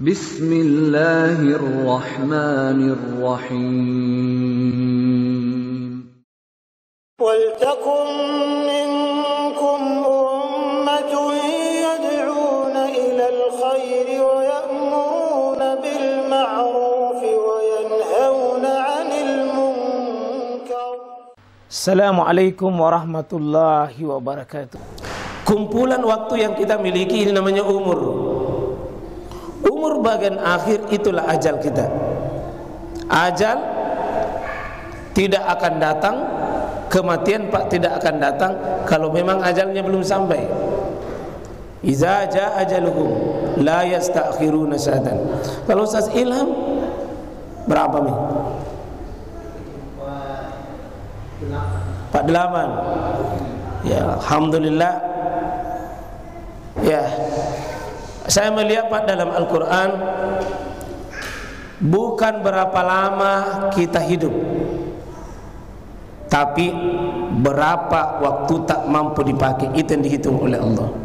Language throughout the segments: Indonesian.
Bismillahirrahmanirrahim. Waltakum minkum ummatun yad'una ilal khairi wa ya'muruna bil ma'rufi wa yanhauna 'anil munkar. Assalamualaikum warahmatullahi wabarakatuh. Kumpulan waktu yang kita miliki ini namanya umur. Umur bagian akhir itulah ajal kita. Ajal tidak akan datang, kematian Pak tidak akan datang kalau memang ajalnya belum sampai. Iza jaa ajaluhum la yasta'khiruna sa'atan. Kalau Ustaz Ilham berapa nih? 48. Ya, alhamdulillah. Ya. Saya melihat Pak dalam Al-Quran, bukan berapa lama kita hidup, tapi berapa waktu tak mampu dipakai, itu yang dihitung oleh Allah.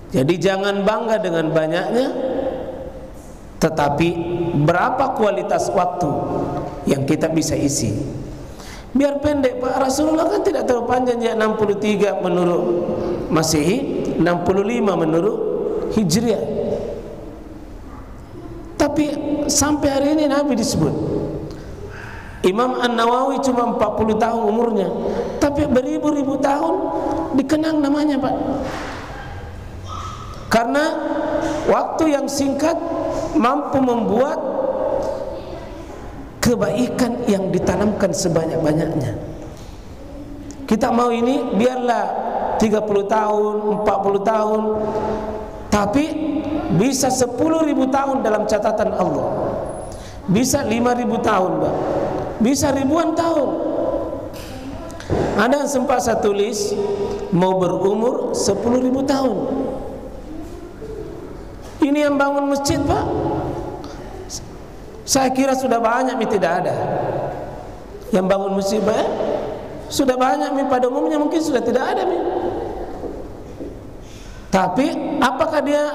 Jadi jangan bangga dengan banyaknya, tetapi berapa kualitas waktu yang kita bisa isi. Biar pendek Pak, Rasulullah kan tidak terlalu panjang, ya 63 menurut Masehi, 65 menurut Hijriah. Tapi sampai hari ini Nabi disebut. Imam An-Nawawi cuma 40 tahun umurnya, tapi beribu-ribu tahun dikenang namanya Pak. Karena waktu yang singkat mampu membuat kebaikan yang ditanamkan sebanyak-banyaknya. Kita mau ini biarlah 30 tahun, 40 tahun, tapi bisa 10.000 tahun dalam catatan Allah. Bisa 5.000 tahun, Pak. Bisa ribuan tahun. Ada yang sempat saya tulis mau berumur 10.000 tahun. Ini yang bangun masjid, Pak. Saya kira sudah banyak, tidak ada. Yang bangun masjid, Pak, sudah banyak, pada umumnya mungkin sudah tidak ada. Tapi apakah dia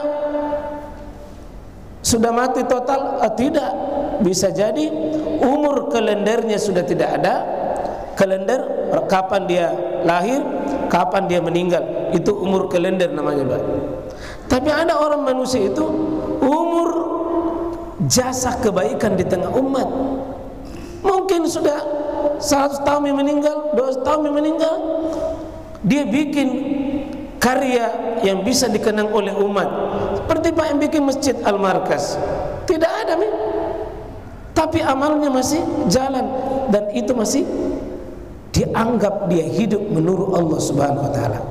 sudah mati total? Tidak. Bisa jadi umur kalendernya sudah tidak ada. Kalender kapan dia lahir, kapan dia meninggal, itu umur kalender namanya, Pak. Tapi ada orang manusia itu umur jasa kebaikan di tengah umat. Mungkin sudah 100 tahun yang meninggal, 200 tahun yang meninggal, dia bikin karya yang bisa dikenang oleh umat. Seperti Pak yang bikin masjid Al-Markas, tidak ada tapi amalnya masih jalan, dan itu masih dianggap dia hidup menurut Allah Subhanahu wa taala.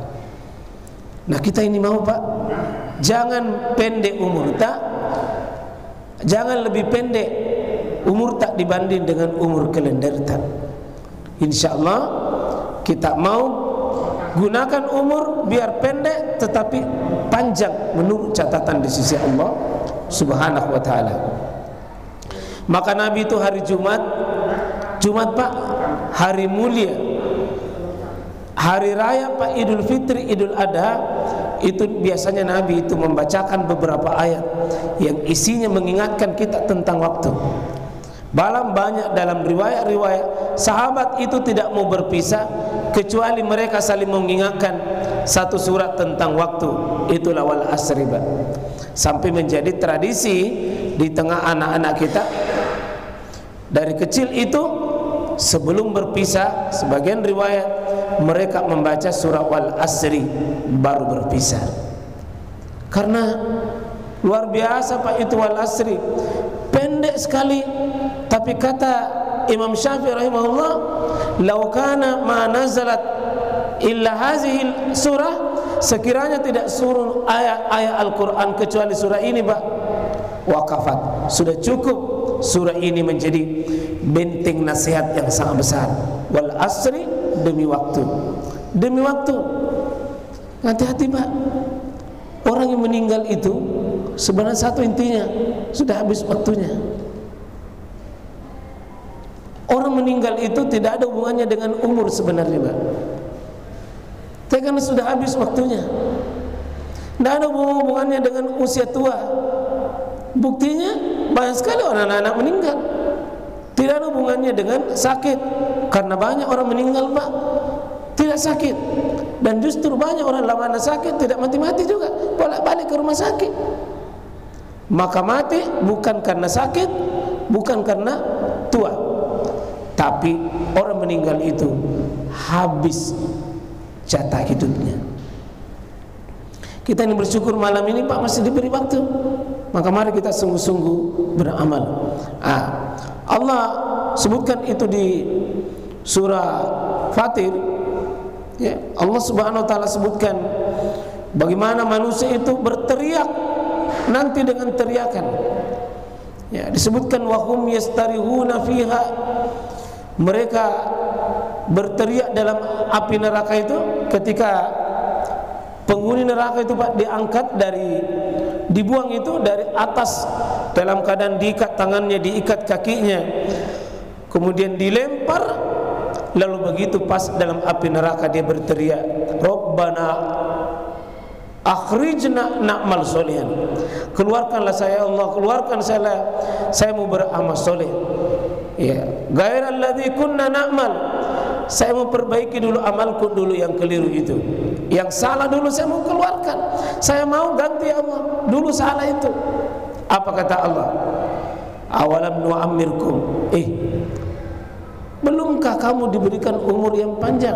Nah, kita ini mau Pak, jangan pendek umur tak, jangan lebih pendek umur tak dibanding dengan umur kalender tak. Insyaallah kita mau gunakan umur biar pendek tetapi panjang menurut catatan di sisi Allah Subhanahu wa taala. Maka Nabi itu hari Jumat Pak, hari mulia, hari raya Pak, Idul Fitri, Idul Adha, itu biasanya Nabi itu membacakan beberapa ayat yang isinya mengingatkan kita tentang waktu. Banyak dalam riwayat-riwayat sahabat itu tidak mau berpisah kecuali mereka saling mengingatkan satu surat tentang waktu, itulah wal asri, Pak. Sampai menjadi tradisi di tengah anak-anak kita dari kecil itu sebelum berpisah, sebagian riwayat mereka membaca surah wal asri baru berpisah. Karena luar biasa Pak itu wal asri, pendek sekali. Tapi kata Imam Syafi'i rahimahullah, "Lau kana ma nazalat illa hazihi surah," sekiranya tidak suruh ayat-ayat Al-Quran kecuali surah ini, Pak, wakafat, sudah cukup surah ini menjadi benteng nasihat yang sangat besar. Wal asri, demi waktu, demi waktu. Hati-hati Pak, orang yang meninggal itu sebenarnya satu intinya sudah habis waktunya. Orang meninggal itu tidak ada hubungannya dengan umur sebenarnya, Pak. Tapi karena sudah habis waktunya. Tidak ada hubungannya dengan usia tua. Buktinya banyak sekali orang anak meninggal. Tidak ada hubungannya dengan sakit, karena banyak orang meninggal Pak tidak sakit, dan justru banyak orang lama sakit tidak mati-mati juga, bolak-balik ke rumah sakit. Maka mati bukan karena sakit, bukan karena tua, tapi orang meninggal itu habis jatah hidupnya. Kita ini bersyukur malam ini Pak masih diberi waktu, maka mari kita sungguh-sungguh beramal. Allah sebutkan itu di surah Fatir, ya, Allah Subhanahu wa taala sebutkan bagaimana manusia itu berteriak nanti dengan teriakan. Ya, disebutkan wahum yastarihuna fiha, mereka berteriak dalam api neraka itu ketika penghuni neraka itu Pak diangkat dibuang itu dari atas dalam keadaan diikat tangannya, diikat kakinya, kemudian dilempar, lalu begitu pas dalam api neraka dia berteriak, Rabbana akhrijna na'mal solihan, keluarkanlah saya Allah, keluarkan saya mau beramal soleh. Ya, ghairal ladzi kunna na'mal, saya mau perbaiki dulu amalku dulu yang keliru itu, yang salah dulu saya mau keluarkan, saya mau ganti Allah, dulu salah itu. Apa kata Allah? Awalam nu'ammirkum, belumkah kamu diberikan umur yang panjang?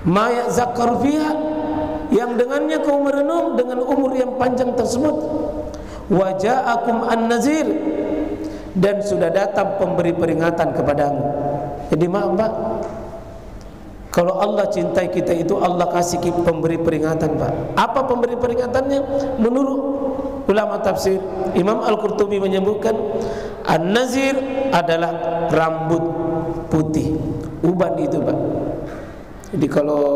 Ma ya'zakkar fiha, yang dengannya kamu merenung dengan umur yang panjang tersebut. Wa ja'akum an-nazir, dan sudah datang pemberi peringatan kepadamu. Jadi maaf Pak, kalau Allah cintai kita itu Allah kasih pemberi peringatan Pak. Apa pemberi peringatannya? Menurut ulama tafsir, Imam Al-Qurtubi menyebutkan an-nazir adalah rambut putih, uban itu Pak. Jadi kalau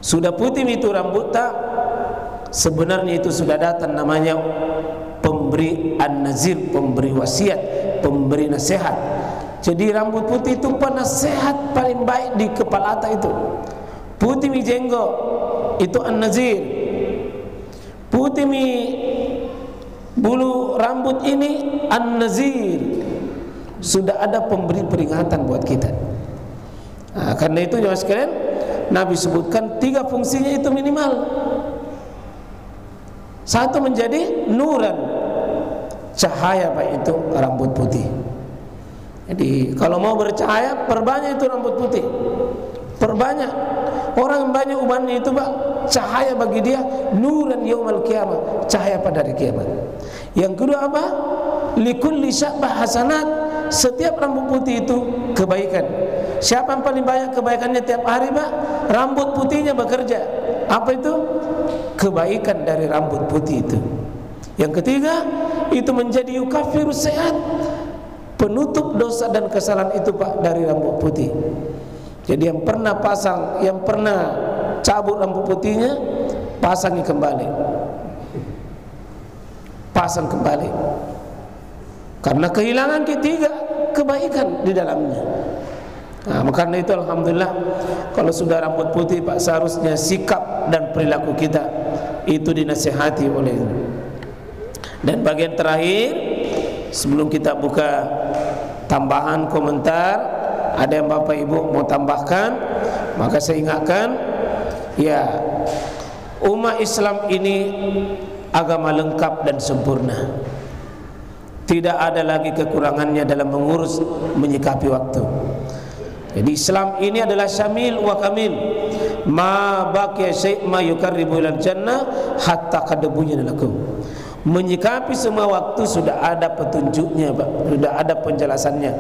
sudah putih itu rambut tak, sebenarnya itu sudah datang namanya pemberi an-nazir, pemberi wasiat, pemberi nasihat. Jadi rambut putih itu penasehat paling baik di kepala atas itu. Putih mi jenggot itu an-nazir. Putih mi bulu rambut ini an-nazir. Sudah ada pemberi peringatan buat kita. Karena itu jemaah sekalian, Nabi sebutkan 3 fungsinya itu minimal. Satu menjadi nuran, cahaya Pak itu rambut putih. Jadi kalau mau bercahaya, perbanyak itu rambut putih, perbanyak. Orang yang banyak ubannya itu Pak, cahaya bagi dia, nuran yaumal qiyamah, cahaya pada hari kiamat. Yang kedua apa? Likulli sya'bah hasanat, setiap rambut putih itu kebaikan. Siapa yang paling banyak kebaikannya tiap hari Pak? Rambut putihnya bekerja. Apa itu? Kebaikan dari rambut putih itu. Yang ketiga, itu menjadi yukafirus sayyi'at, penutup dosa dan kesalahan itu Pak dari rambut putih. Jadi yang pernah cabut rambut putihnya, pasangi kembali, pasang kembali, karena kehilangan ketiga kebaikan di dalamnya. Karena itu alhamdulillah, kalau sudah rambut putih Pak, seharusnya sikap dan perilaku kita itu dinasihati oleh. Dan bagian terakhir, sebelum kita buka tambahan komentar, ada yang Bapak Ibu mau tambahkan, maka saya ingatkan, ya, umat Islam ini agama lengkap dan sempurna. Tidak ada lagi kekurangannya dalam mengurus menyikapi waktu. Jadi Islam ini adalah syamil wa kamil. Ma baqiya syai' ma yuqarribu ilal jannah hatta kadbunya lakum. Menyikapi semua waktu sudah ada petunjuknya Pak, sudah ada penjelasannya.